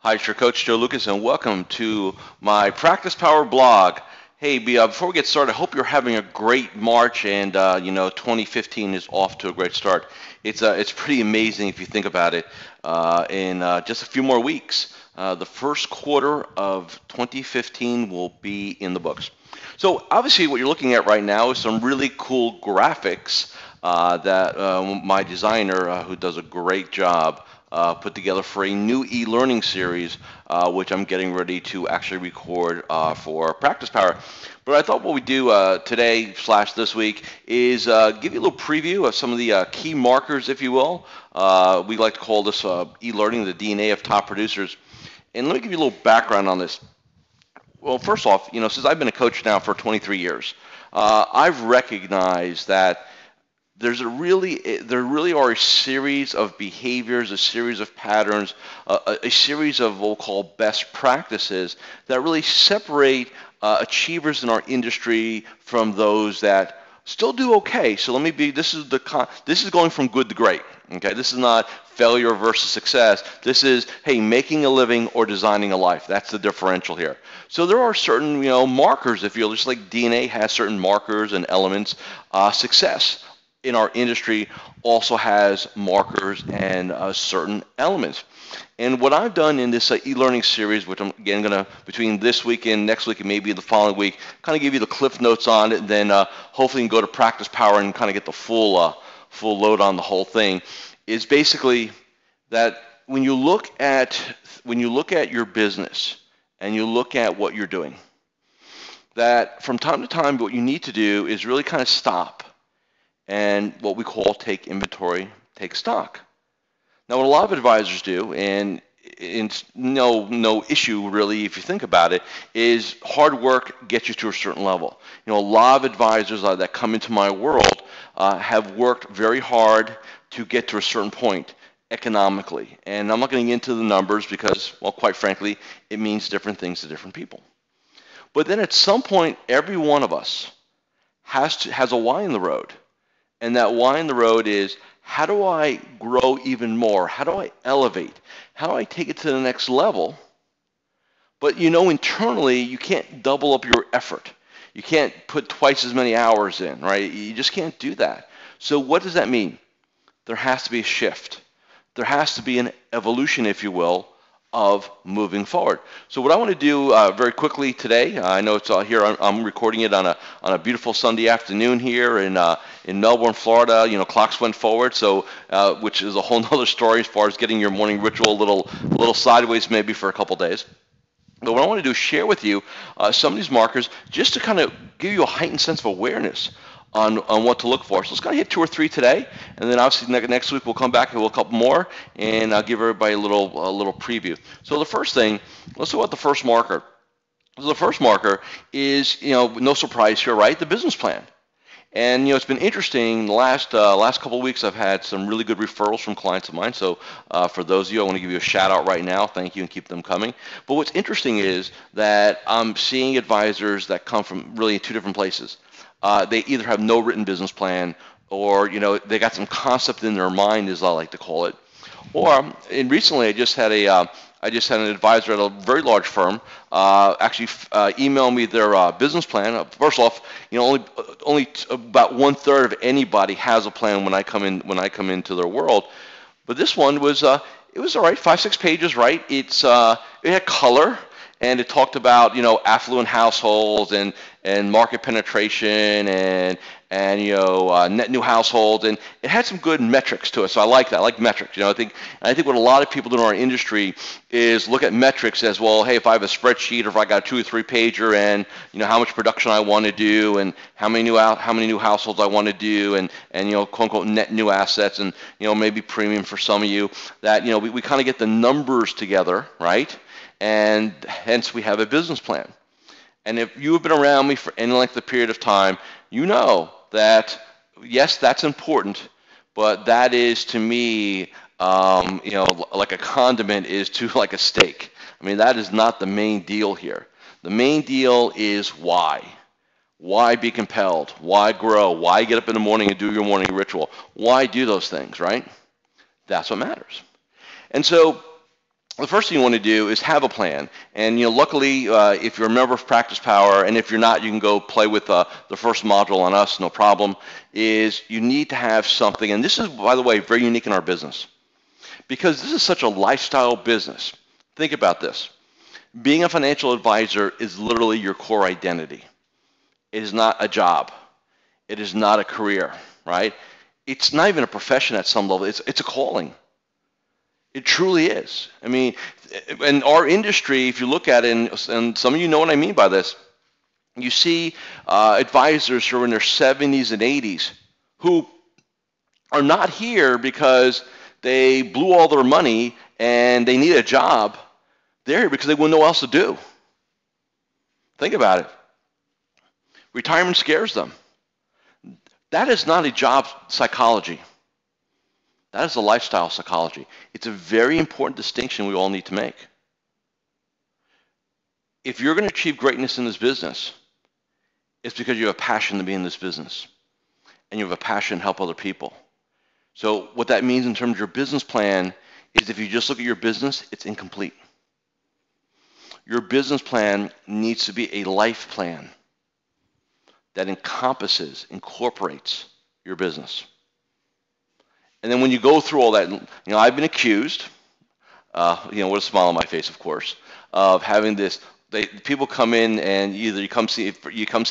Hi, it's your coach Joe Lucas, and welcome to my Practice Power blog. Hey, before we get started, I hope you're having a great March, and 2015 is off to a great start. It's pretty amazing if you think about it. In just a few more weeks, the first quarter of 2015 will be in the books. So obviously, what you're looking at right now is some really cool graphics that my designer, who does a great job, put together for a new e-learning series, which I'm getting ready to actually record for Practice Power. But I thought what we do today / this week is give you a little preview of some of the key markers, if you will. We like to call this e-learning the DNA of top producers. And let me give you a little background on this. Well, first off, since I've been a coach now for 23 years, I've recognized that there really are a series of behaviors, a series of patterns, a series of what we'll call best practices that really separate achievers in our industry from those that still do okay. So let me be. This is going from good to great. Okay, this is not failure versus success. This is, hey, making a living or designing a life. That's the differential here. So there are certain markers, if you will, just like DNA has certain markers and elements. Success in our industry also has markers and certain elements. And what I've done in this e-learning series, which I'm again going to, between this week and next week and maybe the following week, kind of give you the cliff notes on it, and then hopefully you can go to Practice Power and kind of get the full load on the whole thing, is basically that when you look at your business and you look at what you're doing, that from time to time what you need to do is really kind of stop and what we call take inventory, take stock. Now, what a lot of advisors do, and it's no issue really if you think about it, is hard work gets you to a certain level. A lot of advisors that come into my world have worked very hard to get to a certain point economically. And I'm not going to get into the numbers because, well, quite frankly, it means different things to different people. But then at some point, every one of us has a why in the road. And that why in the road is, how do I grow even more? How do I elevate? How do I take it to the next level? But internally, you can't double up your effort. You can't put twice as many hours in, right? You just can't do that. So what does that mean? There has to be a shift. There has to be an evolution, if you will, of moving forward. So what I want to do very quickly today, I know it's here. I'm recording it on a beautiful Sunday afternoon here in Melbourne, Florida. Clocks went forward, so which is a whole nother story as far as getting your morning ritual a little sideways maybe for a couple days. But what I want to do is share with you some of these markers just to kind of give you a heightened sense of awareness on what to look for. So let's kind of hit 2 or 3 today, and then obviously next week we'll come back and we'll a couple more, and I'll give everybody a little preview. So the first thing, let's talk about the first marker. So the first marker is, no surprise here, right? The business plan. And it's been interesting. The last couple of weeks, I've had some really good referrals from clients of mine. So for those of you, I want to give you a shout out right now. Thank you, and keep them coming. But what's interesting is that I'm seeing advisors that come from really 2 different places. They either have no written business plan, or they got some concept in their mind, as I like to call it. Or and recently, I just had an advisor at a very large firm actually email me their business plan. First off, only about 1/3 of anybody has a plan when I come into their world. But this one was it was all right, 5-6 pages, right? It had color. And it talked about affluent households and market penetration and net new households, and it had some good metrics to it. So I like that. I like metrics. I think what a lot of people do in our industry is look at metrics as, well, hey, if I have a spreadsheet or if I got a 2 or 3 pager and how much production I want to do and how many new households I want to do and quote unquote net new assets and maybe premium for some of you, that we kind of get the numbers together, right? And hence we have a business plan. And if you have been around me for any length of period of time, you know that, yes, that's important, but that is to me, like a condiment is to like a steak. I mean, that is not the main deal here. The main deal is why. Why be compelled? Why grow? Why get up in the morning and do your morning ritual? Why do those things, right? That's what matters. And so the first thing you want to do is have a plan. And luckily, if you're a member of PracticePower, and if you're not, you can go play with the first module on us, no problem. Is you need to have something, and this is, by the way, very unique in our business, because this is such a lifestyle business. Think about this. Being a financial advisor is literally your core identity. It is not a job. It is not a career, right? It's not even a profession at some level. It's a calling. It truly is. I mean, in our industry, if you look at it, and some of you know what I mean by this, you see advisors who are in their 70s and 80s who are not here because they blew all their money and they need a job. They're here because they wouldn't know what else to do. Think about it. Retirement scares them. That is not a job psychology. That is a lifestyle psychology. It's a very important distinction we all need to make. If you're going to achieve greatness in this business, it's because you have a passion to be in this business, and you have a passion to help other people. So what that means in terms of your business plan is if you just look at your business, it's incomplete. Your business plan needs to be a life plan that incorporates your business. And then when you go through all that, I've been accused, with a smile on my face, of course, of having this. People come in and either you come see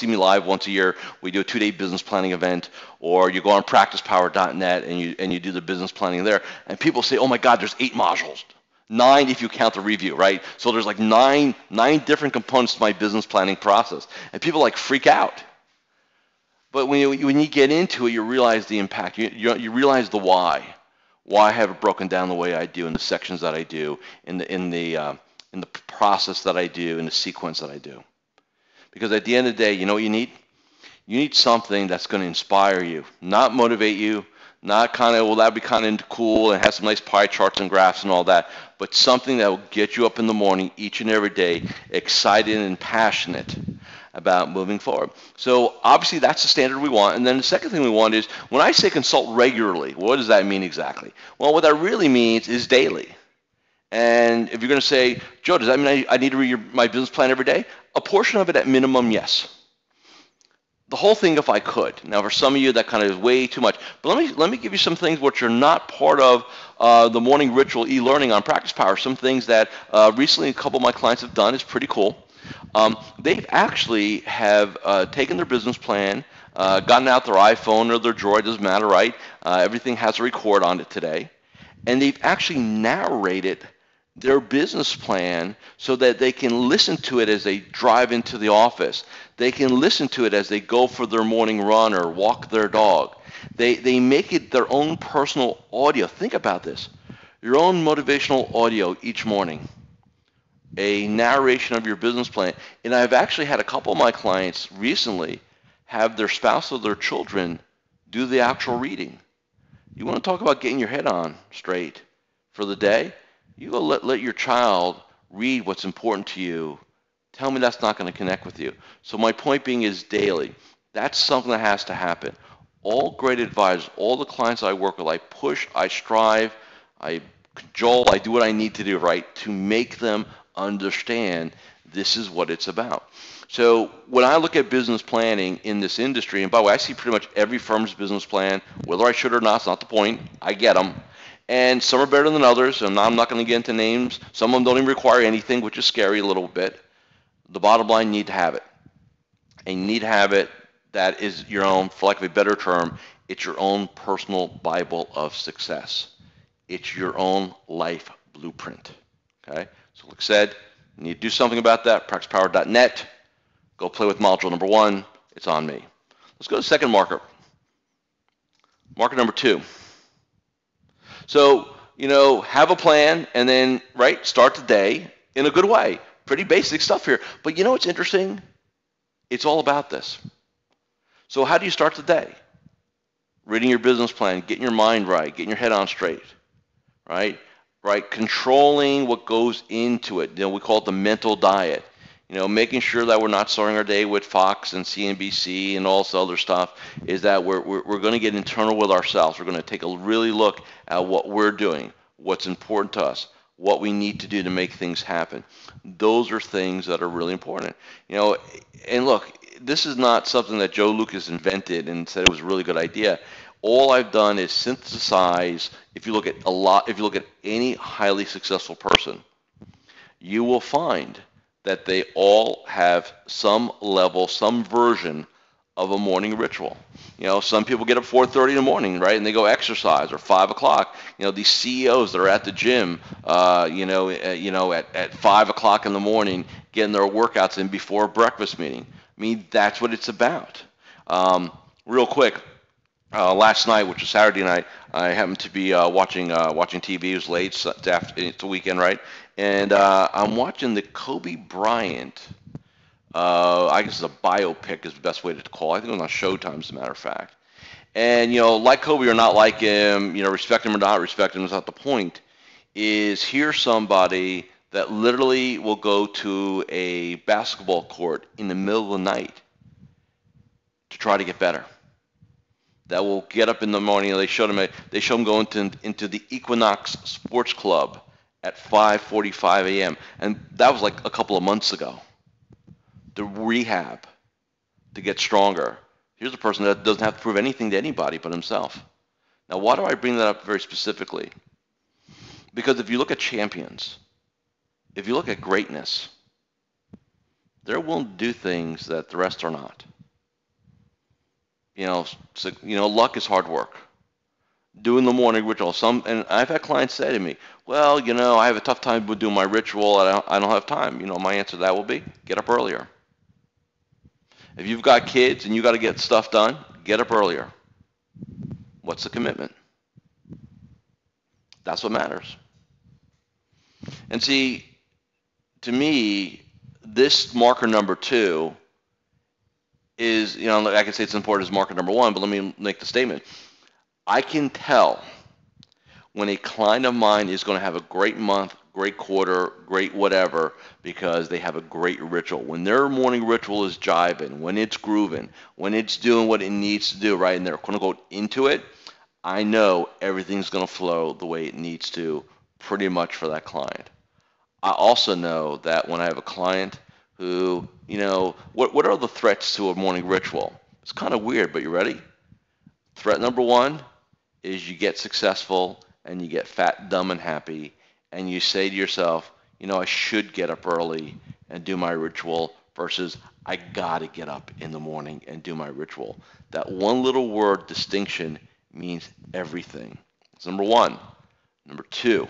me live once a year. We do a 2-day business planning event, or you go on PracticePower.net and you do the business planning there. And people say, "Oh my God, there's 8 modules, 9 if you count the review, right?" So there's like nine different components to my business planning process, and people freak out. But when you get into it, you realize the impact. You realize the why I have it broken down the way I do, in the sections that I do, in the process that I do, in the sequence that I do. Because at the end of the day, you know what you need? You need something that's going to inspire you, not motivate you, not kind of, well, that'd be kind of cool and have some nice pie charts and graphs and all that, but something that will get you up in the morning each and every day, excited and passionate about moving forward. So obviously that's the standard we want. And then the second thing we want is, when I say consult regularly, what does that mean exactly? Well, what that really means is daily. And if you're going to say, "Joe, does that mean I need to read my business plan every day?" A portion of it at minimum, yes. The whole thing if I could. Now for some of you that kind of is way too much. But let me give you some things which are not part of the morning ritual e-learning on PracticePower. Some things that recently a couple of my clients have done is pretty cool. They've actually have taken their business plan, gotten out their iPhone or their Droid, doesn't matter, right? Everything has a record on it today. And they've actually narrated their business plan so that they can listen to it as they drive into the office. They can listen to it as they go for their morning run or walk their dog. They make it their own personal audio. Think about this. Your own motivational audio each morning. A narration of your business plan. And I've actually had a couple of my clients recently have their spouse or their children do the actual reading. You want to talk about getting your head on straight for the day? You go let your child read what's important to you. Tell me that's not going to connect with you. So my point being is daily. That's something that has to happen. All great advisors, all the clients I work with, I push, I strive, I cajole, I do what I need to do, right, to make them understand this is what it's about. So when I look at business planning in this industry, and by the way, I see pretty much every firm's business plan, whether I should or not, it's not the point. I get them. And some are better than others, and I'm not going to get into names. Some of them don't even require anything, which is scary a little bit. The bottom line, you need to have it. And you need to have it that is your own, for lack of a better term, it's your own personal Bible of success. It's your own life blueprint. Okay? So like I said, you need to do something about that. PracticePower.net. Go play with module number 1. It's on me. Let's go to the second marker. Marker number 2. So, have a plan and then, right, start the day in a good way. Pretty basic stuff here. But you know what's interesting? It's all about this. So how do you start the day? Reading your business plan, getting your mind right, getting your head on straight, right? Right, controlling what goes into it. We call it the mental diet. Making sure that we're not starting our day with Fox and CNBC and all this other stuff, is that we're going to get internal with ourselves. We're going to take a really look at what we're doing, what's important to us, what we need to do to make things happen. Those are things that are really important. And look, this is not something that Joe Lucas invented and said it was a really good idea. All I've done is synthesize. If you look at any highly successful person, you will find that they all have some level, some version of a morning ritual. Some people get up 4:30 in the morning, right, and they go exercise, or 5 o'clock. These CEOs that are at the gym, at 5 o'clock in the morning, getting their workouts in before a breakfast meeting. I mean, that's what it's about. Real quick, last night, which was Saturday night, I happened to be watching TV. It was late, so it's a weekend, right? And I'm watching the Kobe Bryant. I guess it's a biopic is the best way to call it. I think it was on Showtime, as a matter of fact. And like Kobe or not like him, respect him or not respect him is not the point. Is here's somebody that literally will go to a basketball court in the middle of the night to try to get better. That will get up in the morning. They showed him going into the Equinox Sports Club at 5:45 a.m. And that was like a couple of months ago. The rehab to get stronger. Here's a person that doesn't have to prove anything to anybody but himself. Now, why do I bring that up very specifically? Because if you look at champions, if you look at greatness, they're willing to do things that the rest are not. Luck is hard work. Doing the morning ritual. And I've had clients say to me, well, I have a tough time with doing my ritual. I don't have time. My answer to that will be, get up earlier. If you've got kids and you got to get stuff done, get up earlier. What's the commitment? That's what matters. And see, to me, this marker number 2 is, I can say it's important as marker number 1, but let me make the statement. I can tell when a client of mine is going to have a great month, great quarter, great whatever, because they have a great ritual. When their morning ritual is jiving, when it's grooving, when it's doing what it needs to do, right, and they're quote unquote into it, I know everything's going to flow the way it needs to pretty much for that client. I also know that when I have a client who, what are the threats to a morning ritual? It's kind of weird, but you ready? Threat number 1 is you get successful and you get fat, dumb, and happy, and you say to yourself, I should get up early and do my ritual versus I gotta get up in the morning and do my ritual. That one little word, distinction, means everything. That's number 1. Number 2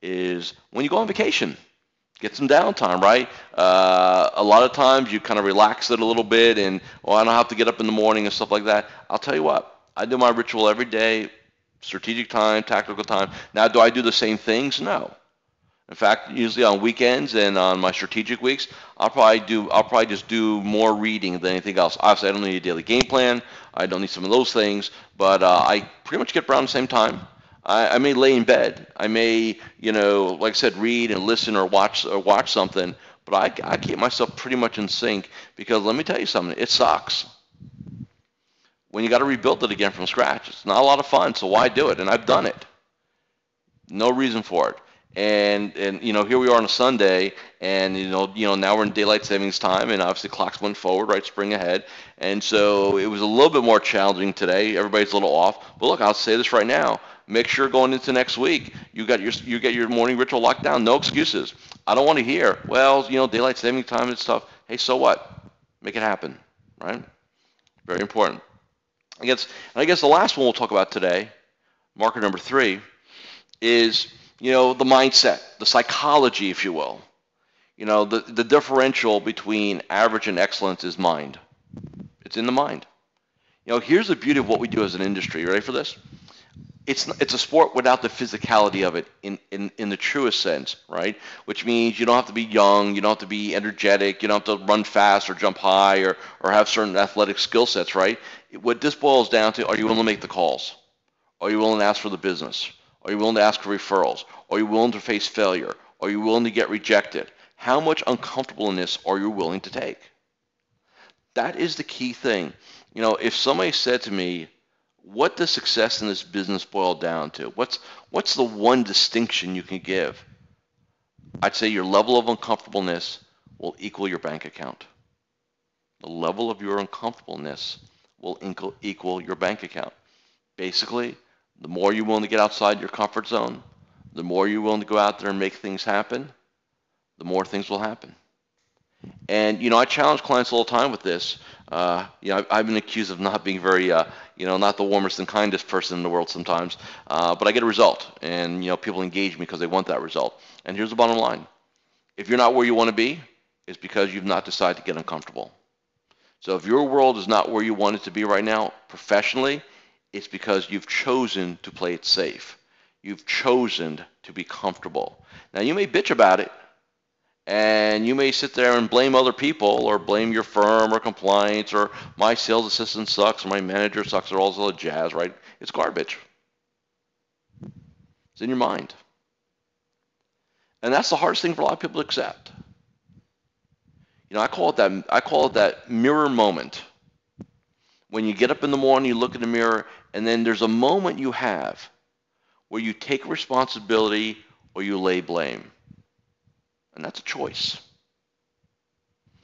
is when you go on vacation, get some downtime, right? A lot of times you kind of relax it a little bit and, I don't have to get up in the morning and stuff like that. I'll tell you what, I do my ritual every day, strategic time, tactical time. Now, do I do the same things? No. In fact, usually on weekends and on my strategic weeks, I'll probably just do more reading than anything else. Obviously, I don't need a daily game plan. I don't need some of those things, but I pretty much get around the same time. I may lay in bed. I may, like I said, read and listen or watch something, but I keep myself pretty much in sync because let me tell you something, it sucks. When you got to rebuild it again from scratch, it's not a lot of fun, so why do it? And I've done it. No reason for it. And here we are on a Sunday, and now we're in daylight savings time, and obviously clocks went forward, right, spring ahead, and so it was a little bit more challenging today. Everybody's a little off, but look, I'll say this right now: make sure going into next week you get your morning ritual locked down. No excuses. I don't want to hear, well, daylight savings time and stuff. Hey, so what? Make it happen, right? Very important. I guess the last one we'll talk about today, marker number 3, is the mindset, the psychology, if you will. The differential between average and excellence is mind. It's in the mind. Here's the beauty of what we do as an industry. You ready for this? It's a sport without the physicality of it in the truest sense, right? Which means you don't have to be young, you don't have to be energetic, you don't have to run fast or jump high or have certain athletic skill sets, right? What this boils down to, are you willing to make the calls? Are you willing to ask for the business? Are you willing to ask for referrals? Are you willing to face failure? Are you willing to get rejected? How much uncomfortableness are you willing to take? That is the key thing. If somebody said to me, what does success in this business boil down to? What's the one distinction you can give? I'd say your level of uncomfortableness will equal your bank account. The level of your uncomfortableness will equal your bank account. Basically, the more you're willing to get outside your comfort zone, the more you're willing to go out there and make things happen, the more things will happen. And, I challenge clients all the time with this. I've been accused of not being very, not the warmest and kindest person in the world sometimes, but I get a result, and, people engage me because they want that result. And here's the bottom line. If you're not where you want to be, it's because you've not decided to get uncomfortable. So if your world is not where you want it to be right now professionally, it's because you've chosen to play it safe. You've chosen to be comfortable. Now, you may bitch about it, and you may sit there and blame other people or blame your firm or compliance or my sales assistant sucks or my manager sucks or all this other jazz, right? It's garbage. It's in your mind. And that's the hardest thing for a lot of people to accept. I call it that mirror moment. When you get up in the morning, you look in the mirror, and then there's a moment you have where you take responsibility or you lay blame. And that's a choice.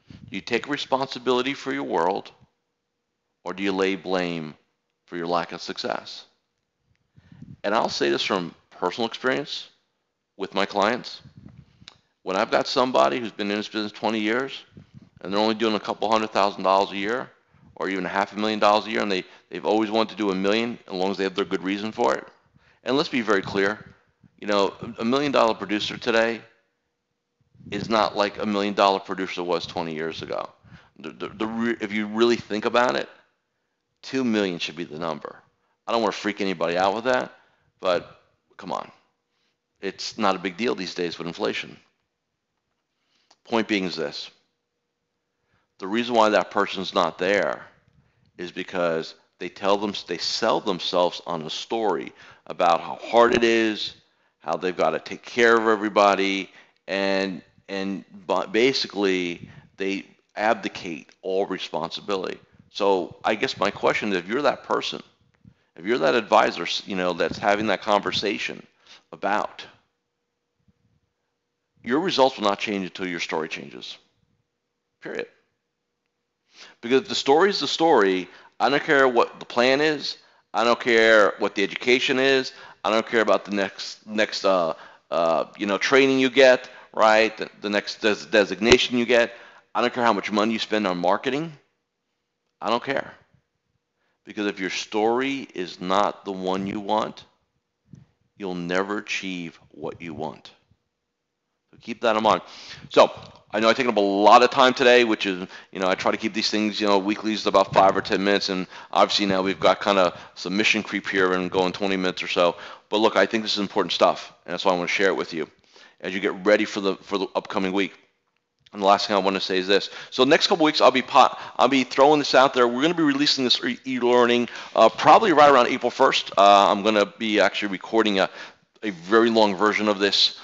Do you take responsibility for your world, or do you lay blame for your lack of success? And I'll say this from personal experience with my clients. When I've got somebody who's been in this business 20 years, and they're only doing a couple $100,000 a year, or even $500,000 a year, and they've always wanted to do $1 million, as long as they have their good reason for it. And let's be very clear, a $1 million producer today is not like a $1 million producer was 20 years ago. If you really think about it, 2 million should be the number. I don't want to freak anybody out with that, but come on. It's not a big deal these days with inflation. Point being is this. The reason why that person's not there is because they sell themselves on a story about how hard it is, how they've got to take care of everybody, and basically they abdicate all responsibility. So I guess my question is, if you're that person, if you're that advisor, that's having that conversation about, your results will not change until your story changes. Period. Because if the story is the story, I don't care what the plan is. I don't care what the education is. I don't care about the next training you get, right? The next designation you get. I don't care how much money you spend on marketing. I don't care. Because if your story is not the one you want, you'll never achieve what you want. So keep that in mind. So I know I've taken up a lot of time today, which is, I try to keep these things, weeklies about 5 or 10 minutes, and obviously now we've got kind of some mission creep here and going 20 minutes or so. But look, I think this is important stuff, and that's why I want to share it with you as you get ready for the upcoming week. And the last thing I want to say is this. So next couple weeks, I'll be throwing this out there. We're going to be releasing this e-learning probably right around April 1st. I'm going to be actually recording a very long version of this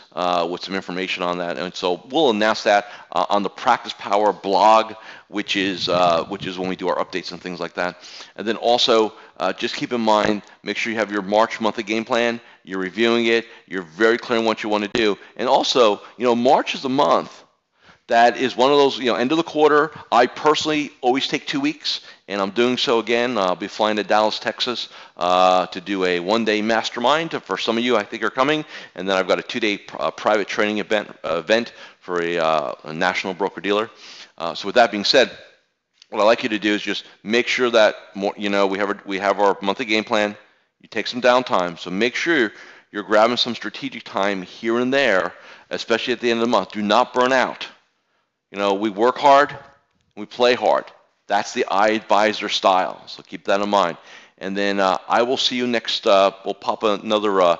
with some information on that, and so we'll announce that on the PracticePower blog, which is when we do our updates and things like that. And then also just keep in mind, make sure you have your March monthly game plan. You're reviewing it. You're very clear on what you want to do, and also, March is a month that is one of those, end of the quarter. I personally always take 2 weeks, and I'm doing so again. I'll be flying to Dallas, Texas to do a one-day mastermind for some of you I think are coming, and then I've got a 2-day private training event for a national broker-dealer. So with that being said, what I'd like you to do is just make sure that we have our monthly game plan. You take some downtime, so make sure you're grabbing some strategic time here and there, especially at the end of the month. Do not burn out. We work hard, we play hard. That's the iAdvisor style, so keep that in mind. And then I will see you next. We'll pop another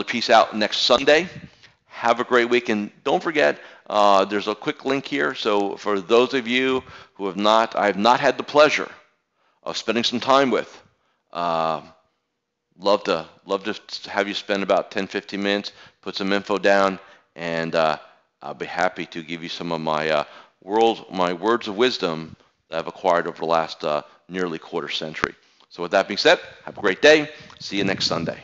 piece out next Sunday. Have a great week, and don't forget, there's a quick link here. So for those of you who I have not had the pleasure of spending some time with, love to have you spend about 10-15 minutes, put some info down, and I'll be happy to give you some of my words of wisdom that I've acquired over the last nearly quarter century. So with that being said, have a great day. See you next Sunday.